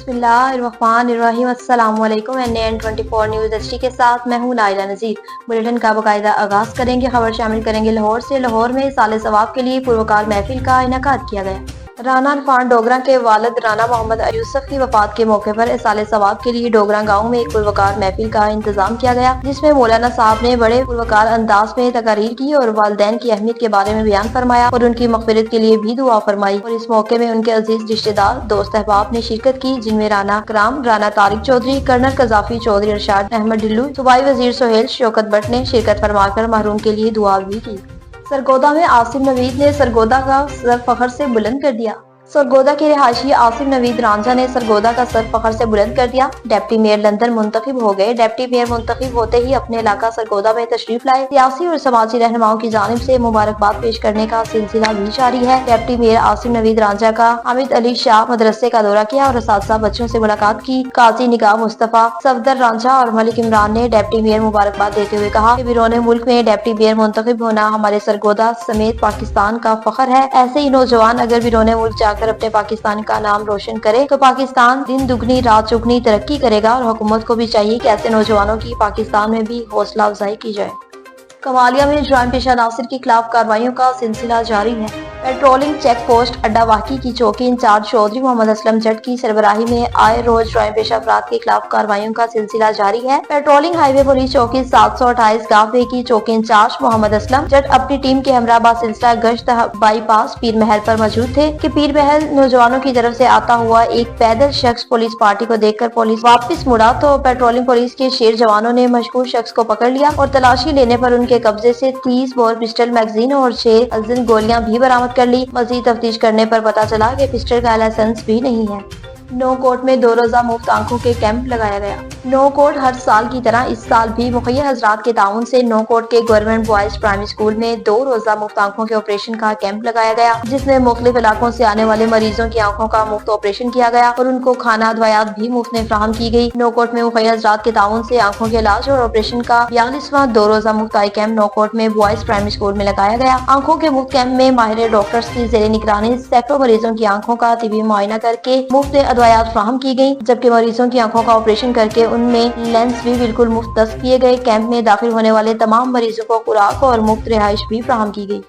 بسم اللہ الرحمن الرحیم۔ السلام علیکم۔ NN24 نیوز HD کے ساتھ میں ہوں نائلہ نذیر۔ بلیٹن کا باقاعدہ آغاز کریں گے۔ خبر شامل کریں گے لاہور سے۔ لاہور میں سال ثواب کے لیے پروکار محفل کا انعقاد کیا گیا۔ رانا عرفان ڈوگرہ کے والد رانا محمد یوسف کی وفات کے موقع پر سال ثواب کے لیے ڈوگرہ گاؤں میں ایک پروکار محفل کا انتظام کیا گیا، جس میں مولانا صاحب نے بڑے پروکار انداز میں تقاریر کی اور والدین کی اہمیت کے بارے میں بیان فرمایا اور ان کی مغفرت کے لیے بھی دعا فرمائی۔ اور اس موقع میں ان کے عزیز رشتہ دار، دوست احباب نے شرکت کی، جن میں رانا کرام، رانا طارق چودھری، کرنل قذافی چودھری، ارشاد احمد ڈلو، صوبائی وزیر سہیل شوکت بٹ نے شرکت فرما کر محروم کے لیے دعا بھی کی۔ سرگودا میں عاصم نوید نے سرگودا کا سر فخر سے بلند کر دیا۔ سرگودا کے رہائشی عاصم نوید رانجھا نے سرگودا کا سر فخر سے بلند کر دیا۔ ڈپٹی میئر لندن منتخب ہو گئے۔ ڈپٹی میئر منتخب ہوتے ہی اپنے علاقہ سرگودا میں تشریف لائے۔ سیاسی اور سماجی رہنماؤں کی جانب سے مبارکباد پیش کرنے کا سلسلہ بھی جاری ہے۔ ڈپٹی میئر عاصم نوید رانجھا کا حامد علی شاہ مدرسے کا دورہ کیا اور اساتذہ بچوں سے ملاقات کی۔ قاضی نگاہ مصطفیٰ، صفدر رانجھا اور ملک عمران نے ڈپٹی میئر مبارکباد دیتے ہوئے کہا کہ بیرون ملک میں ڈپٹی میئر منتخب ہونا ہمارے سرگودا سمیت پاکستان کا فخر ہے۔ ایسے ہی نوجوان اگر بیرون ملک جا کر اپنے پاکستان کا نام روشن کرے تو پاکستان دن دگنی رات چگنی ترقی کرے گا، اور حکومت کو بھی چاہیے کہ ایسے نوجوانوں کی پاکستان میں بھی حوصلہ افزائی کی جائے۔ کمالیہ میں جرائم پیشہ عناصر کے خلاف کارروائیوں کا سلسلہ جاری ہے۔ پیٹرولنگ چیک پوسٹ اڈا واقعی کی چوکی انچارج چودھری محمد اسلم جٹ کی سربراہی میں آئے روز جرائم پیشہ افراد کے خلاف کارروائیوں کا سلسلہ جاری ہے۔ پیٹرولنگ ہائی وے پولیس چوکی 728 گاہ کی چوکی انچارج محمد اسلم جٹ اپنی ٹیم کے ہمراہ بسلسلہ گشت بائی پاس پیر محل پر موجود تھے کہ پیر محل نوجوانوں کی طرف سے آتا ہوا ایک پیدل شخص پولیس پارٹی کو دیکھ کر پولیس واپس مڑا تو پیٹرولنگ پولیس کے شیر جوانوں نے مشکوک شخص کو پکڑ لیا اور تلاشی لینے پر ان کے قبضے سے 30 بور پسٹل میگزین اور 6 ازن گولیاں بھی برآمد کر لی۔ مزید تفتیش کرنے پر پتہ چلا کہ پسٹل کا لائسنس بھی نہیں ہے۔ نو کوٹ میں 2 روزہ مفت آنکھوں کے کیمپ لگایا گیا۔ نو کوٹ ہر سال کی طرح اس سال بھی مخیر حضرات کے تعاون سے نو کوٹ کے گورنمنٹ بوائز پرائمری اسکول میں 2 روزہ مفت آنکھوں کے آپریشن کا کیمپ لگایا گیا، جس میں مختلف علاقوں سے آنے والے مریضوں کی آنکھوں کا مفت آپریشن کیا گیا اور ان کو کھانا ادویات بھی مفت میں فراہم کی گئی۔ نو کوٹ میں مخیر حضرات کے تعاون سے آنکھوں کے علاج اور آپریشن کا 42واں 2 روزہ مفت آئی کیمپ نو کوٹ میں بوائز پرائمری اسکول میں لگایا گیا۔ آنکھوں کے مفت کیمپ میں ماہر ڈاکٹرز کی زیر نگرانی سینکڑوں مریضوں کی آنکھوں کا طبی معائنہ کر کے مفت ادویات فراہم کی گئی، جبکہ مریضوں کی آنکھوں کا آپریشن کر کے ان میں لینس بھی بالکل مفت دست کیے گئے۔ کیمپ میں داخل ہونے والے تمام مریضوں کو خوراک اور مفت رہائش بھی فراہم کی گئی۔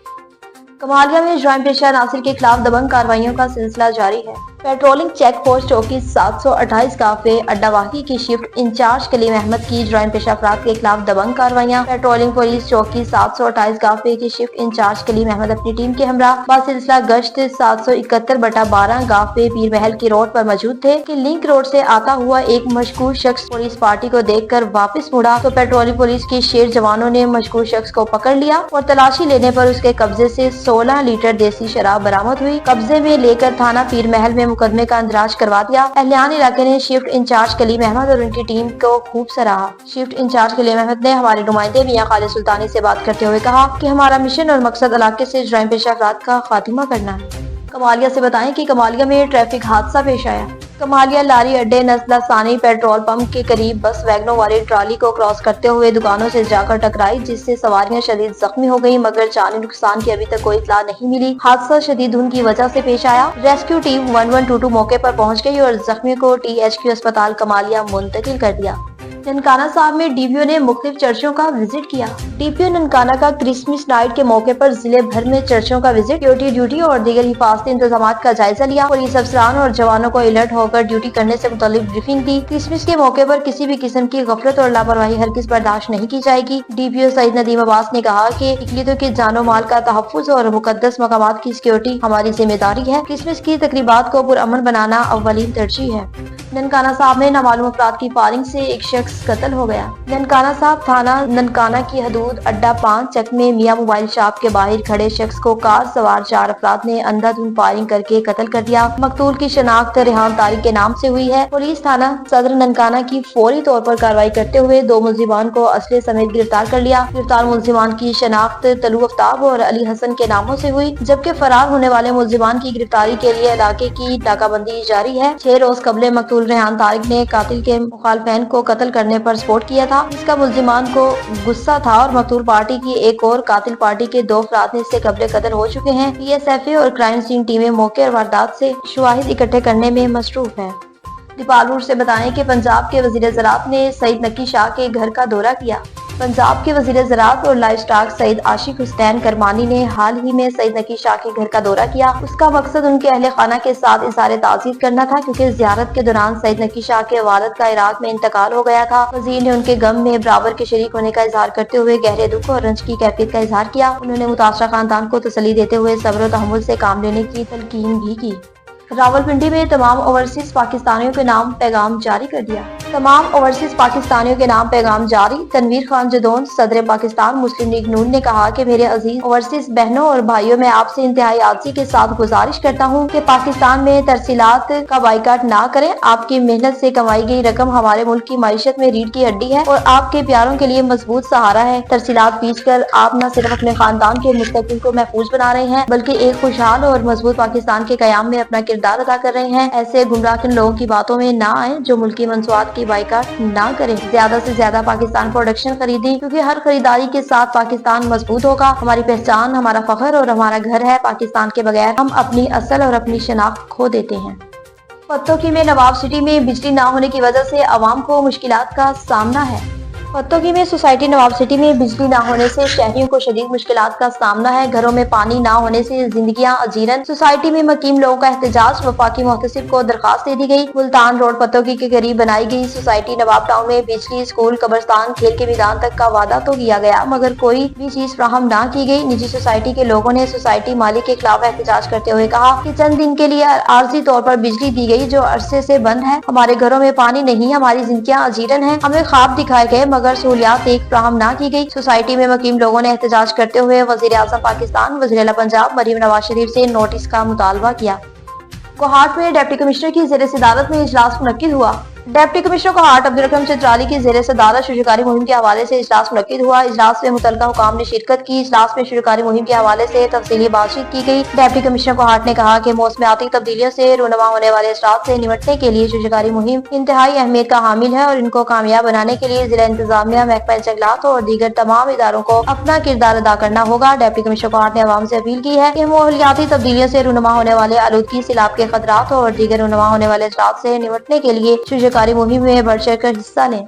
کمالیہ میں جرائم پیشہ عناصر کے خلاف دبنگ کارروائیوں کا سلسلہ جاری ہے۔ پیٹرولنگ چیک پوسٹ چوکی 728 کافے اڈا واقعی کی شفٹ انچارج کلیم احمد کی جرائم پیشہ افراد کے خلاف دبنگ کارروائیاں۔ پیٹرولنگ پولیس چوکی 728 کافے کی شفٹ انچارج کلیم احمد اپنی ٹیم کے ہمراہ بسلسلہ گشت 771/12 گافے پیر محل کی روڈ پر موجود تھے کہ لنک روڈ سے آتا ہوا ایک مشکوک شخص پولیس پارٹی کو دیکھ کر واپس مڑا تو پیٹرولنگ پولیس کے شیر جوانوں نے مشکوک شخص کو پکڑ لیا اور تلاشی لینے پر اس کے قبضے سے 16 لیٹر دیسی شراب برآمد ہوئی۔ قبضے میں لے کر تھانہ پیر محل میں مقدمے کا اندراج کروا دیا۔ اہلیان علاقے نے شفٹ انچارج کلیم احمد اور ان کی ٹیم کو خوب سراہا۔ شفٹ انچارج کلیم احمد نے ہمارے نمائندے میاں خالد سلطانی سے بات کرتے ہوئے کہا کہ ہمارا مشن اور مقصد علاقے سے جرائم پیشہ افراد کا خاتمہ کرنا ہے۔ کمالیہ سے بتائیں کہ کمالیہ میں ٹریفک حادثہ پیش آیا۔ کمالیہ لاری اڈے نزلہ ثانی پیٹرول پمپ کے قریب بس ویگنوں والی ٹرالی کو کراس کرتے ہوئے دکانوں سے جا کر ٹکرائی، جس سے سواریاں شدید زخمی ہو گئیں، مگر جانی نقصان کی ابھی تک کوئی اطلاع نہیں ملی۔ حادثہ شدید دھند کی وجہ سے پیش آیا۔ ریسکیو ٹیم 1122 موقع پر پہنچ گئی اور زخمیوں کو THQ اسپتال کمالیہ منتقل کر دیا۔ ننکانہ صاحب میں DPO نے مختلف چرچوں کا وزٹ کیا۔ DPO ننکانہ کا کرسمس نائٹ کے موقع پر ضلع بھر میں چرچوں کا وزٹ، سیکورٹی ڈیوٹی اور دیگر حفاظتی انتظامات کا جائزہ لیا۔ پولیس افسران اور جوانوں کو الرٹ ہو کر ڈیوٹی کرنے سے متعلق بریفنگ دی۔ کرسمس کے موقع پر کسی بھی قسم کی غفلت اور لاپرواہی ہرگز برداشت نہیں کی جائے گی۔ DPO سعید ندیم عباس نے کہا کہ اقلیتوں کے جان و مال کا تحفظ اور مقدس مقامات کی سیکورٹی ہماری ذمہ داری ہے۔ کرسمس کی تقریبات کو پرامن بنانا اولین ترجیح ہے۔ ننکانہ صاحب میں نامعلوم افراد کی فائرنگ سے ایک شخص قتل ہو گیا۔ ننکانہ صاحب تھانہ ننکانہ کی حدود اڈا 5 چک میں میاں موبائل شاپ کے باہر کھڑے شخص کو کار سوار 4 افراد نے اندھا دھند فائرنگ کر کے قتل کر دیا۔ مقتول کی شناخت ریحان طارق کے نام سے ہوئی ہے۔ پولیس تھانہ صدر ننکانہ کی فوری طور پر کارروائی کرتے ہوئے 2 ملزمان کو اسلحے سمیت گرفتار کر لیا۔ گرفتار ملزمان کی شناخت طلوع آفتاب اور علی حسن کے ناموں سے ہوئی، جبکہ فرار ہونے والے ملزمان کی گرفتاری کے لیے علاقے کی ناکہ بندی جاری ہے۔ 6 روز قبل مقتول ریحان طارق نے قاتل کے مخالفین کو قتل کرنے پر سپورٹ کیا تھا، جس کا ملزمان کو غصہ تھا اور مقتول پارٹی کی ایک اور قاتل پارٹی کے 2 افراد اس سے قبل قتل ہو چکے ہیں۔ PSFA اور کرائم سین ٹیمیں موقع اور واردات سے شواہد اکٹھے کرنے میں مصروف ہیں۔ دیپالپور سے بتائیں کہ پنجاب کے وزیر زراعت نے سعید نقی شاہ کے گھر کا دورہ کیا۔ پنجاب کے وزیر زراعت اور لائف سٹاک سعید عاشق حسین کرمانی نے حال ہی میں سعید نقی شاہ کے گھر کا دورہ کیا۔ اس کا مقصد ان کے اہل خانہ کے ساتھ اظہار تعزیت کرنا تھا، کیونکہ زیارت کے دوران سعید نقی شاہ کے والد کا عراق میں انتقال ہو گیا تھا۔ وزیر نے ان کے غم میں برابر کے شریک ہونے کا اظہار کرتے ہوئے گہرے دکھ اور رنج کی کیفیت کا اظہار کیا۔ انہوں نے متاثرہ خاندان کو تسلی دیتے ہوئے صبر و تحمل سے کام لینے کی تلقین بھی کی۔ راولپنڈی میں تمام اوورسیز پاکستانیوں کے نام پیغام جاری کر دیا۔ تمام اوورسیز پاکستانیوں کے نام پیغام جاری۔ تنویر خان جدون صدر پاکستان مسلم لیگ نون نے کہا کہ میرے عزیز اوورسیز بہنوں اور بھائیوں، میں آپ سے انتہائی عاجزی کے ساتھ گزارش کرتا ہوں کہ پاکستان میں ترسیلات کا بائیکاٹ نہ کریں۔ آپ کی محنت سے کمائی گئی رقم ہمارے ملک کی معیشت میں ریڑھ کی ہڈی ہے اور آپ کے پیاروں کے لیے مضبوط سہارا ہے۔ ترسیلات بیچ کر آپ نہ صرف اپنے خاندان کے مستقبل کو محفوظ بنا رہے ہیں، بلکہ ایک خوشحال اور مضبوط پاکستان کے قیام میں اپنا کردار ادا کر رہے ہیں۔ ایسے گمراہ کن لوگوں کی باتوں میں نہ آئیں جو ملکی منصوبات کی بائیکاٹ نہ کریں۔ زیادہ سے زیادہ پاکستان پروڈکشن خریدیں، کیونکہ ہر خریداری کے ساتھ پاکستان مضبوط ہوگا۔ ہماری پہچان، ہمارا فخر اور ہمارا گھر ہے۔ پاکستان کے بغیر ہم اپنی اصل اور اپنی شناخت کھو دیتے ہیں۔ پتوکی میں نواب سٹی میں بجلی نہ ہونے کی وجہ سے عوام کو مشکلات کا سامنا ہے۔ پتوکی میں سوسائٹی نواب سٹی میں بجلی نہ ہونے سے شہریوں کو شدید مشکلات کا سامنا ہے۔ گھروں میں پانی نہ ہونے سے زندگیاں اجیرن۔ سوسائٹی میں مقیم لوگوں کا احتجاج۔ وفاقی محتسب کو درخواست دے دی گئی۔ ملتان روڈ پتوکی کے قریب بنائی گئی سوسائٹی نواب ٹاؤن میں بجلی، اسکول، قبرستان، کھیل کے میدان تک کا وعدہ تو کیا گیا، مگر کوئی بھی چیز فراہم نہ کی گئی۔ نجی سوسائٹی کے لوگوں نے سوسائٹی مالک کے خلاف احتجاج کرتے ہوئے کہا کہ چند دن کے لیے عارضی طور پر بجلی دی گئی جو عرصے سے بند ہے۔ ہمارے گھروں میں پانی نہیں، ہماری زندگیاں اجیرن ہیں۔ ہمیں خواب دکھائے گئے مگر سہولیات ایک فراہم نہ کی گئی۔ سوسائٹی میں مقیم لوگوں نے احتجاج کرتے ہوئے وزیر اعظم پاکستان، وزیر اعلیٰ پنجاب مریم نواز شریف سے نوٹس کا مطالبہ کیا۔ کوہاٹ میں ڈپٹی کمشنر کی زیر صدارت میں اجلاس منعقد ہوا۔ ڈپٹی کمشنر کوہاٹ عبدالاکرم چترالی کی زیر صدارت شجرکاری مہم کے حوالے سے اجلاس منعقد ہوا۔ اجلاس میں متعلقہ حکام نے شرکت کی۔ اجلاس میں شجرکاری مہم کے حوالے سے تفصیلی بات چیت کی گئی۔ ڈپٹی کمشنر کوہاٹ نے کہا کہ موسمیاتی تبدیلیوں سے رونما ہونے والے اثرات سے نمٹنے کے لیے شجرکاری مہم انتہائی اہمیت کا حامل ہے اور ان کو کامیاب بنانے کے لیے ضلع انتظامیہ، محکمہ جنگلات اور دیگر تمام اداروں کو اپنا کردار ادا کرنا ہوگا۔ ڈپٹی کمشنر کوہاٹ نے عوام سے اپیل کی ہے کہ ماحولیاتی تبدیلیوں سے رونما ہونے والے آلودگی، سیلاب کے خطرات اور دیگر رونما ہونے والے اثرات سے نمٹنے کے لیے شجرکاری مہم میں بڑھ چڑھ کر حصہ لیں۔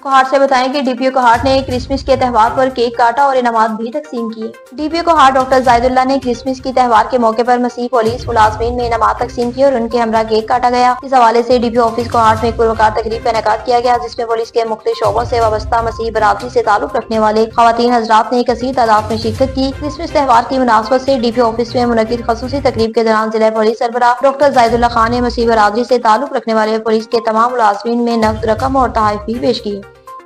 کوہاٹ سے بتائیں کہ ڈی پی او کوہاٹ نے کرسمس کے تہوار پر کیک کاٹا اور انعامات بھی تقسیم کیے۔ ڈی پی او کوہاٹ ڈاکٹر زاہد اللہ نے کرسمس کی تہوار کے موقع پر مسیح پولیس ملازمین میں انعامات تقسیم کیے اور ان کے ہمراہ کیک کاٹا گیا۔ اس حوالے سے D P O office Kohat میں ایک پروقار تقریب کا انعقاد کیا گیا، جس میں پولیس کے مختلف شعبوں سے وابستہ مسیحی برادری سے تعلق رکھنے والے خواتین حضرات نے کثیر تعداد میں شرکت کی۔ کرسمس تہوار کی مناسبت سے ڈی پی او آفس میں منعقد خصوصی تقریب کے دوران ضلع پولیس سربراہ ڈاکٹر زاہد اللہ خان نے مسیحی برادری سے تعلق رکھنے والے پولیس کے تمام ملازمین میں نقد رقم اور تحائف بھی پیش کیے۔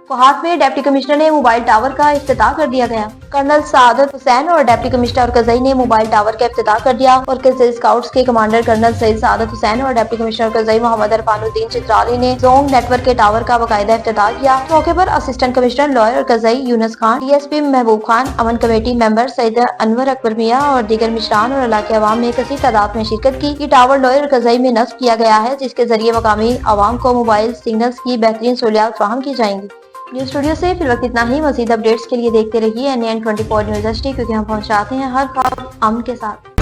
کوہاٹ میں ڈپٹی کمشنر نے موبائل ٹاور کا افتتاح کر دیا گیا۔ کرنل سعادت حسین اور ڈپٹی کمشنر اورکزئی نے موبائل ٹاور کا افتتاح کر دیا۔ اورکزئی اسکاؤٹس کے کمانڈر کرنل سید سعادت حسین اور ڈپٹی کمشنر اورکزئی محمد عرفان الدین چترالی نے زونگ نیٹ ورک کے ٹاور کا باقاعدہ افتتاح کیا۔ اس موقع پر اسسٹنٹ کمشنر لوئر اورکزئی یونس Khan, D S P Mehboob Khan, امن کمیٹی ممبر سید انور اکبر میاں اور دیگر مشران اور علاقے عوام نے کثیر تعداد میں شرکت کی۔ یہ ٹاور لوئر اورکزئی میں نصب کیا گیا ہے، جس کے ذریعے مقامی عوام کو موبائل سگنلز کی بہترین سہولیات فراہم کی جائیں گی۔ نیوز اسٹوڈیو سے فی الوقت اتنا ہی۔ مزید اپڈیٹس کے لیے دیکھتے رہیے NN24 نیوز HD، کیونکہ ہم پہنچاتے ہیں ہر خبر امن کے ساتھ۔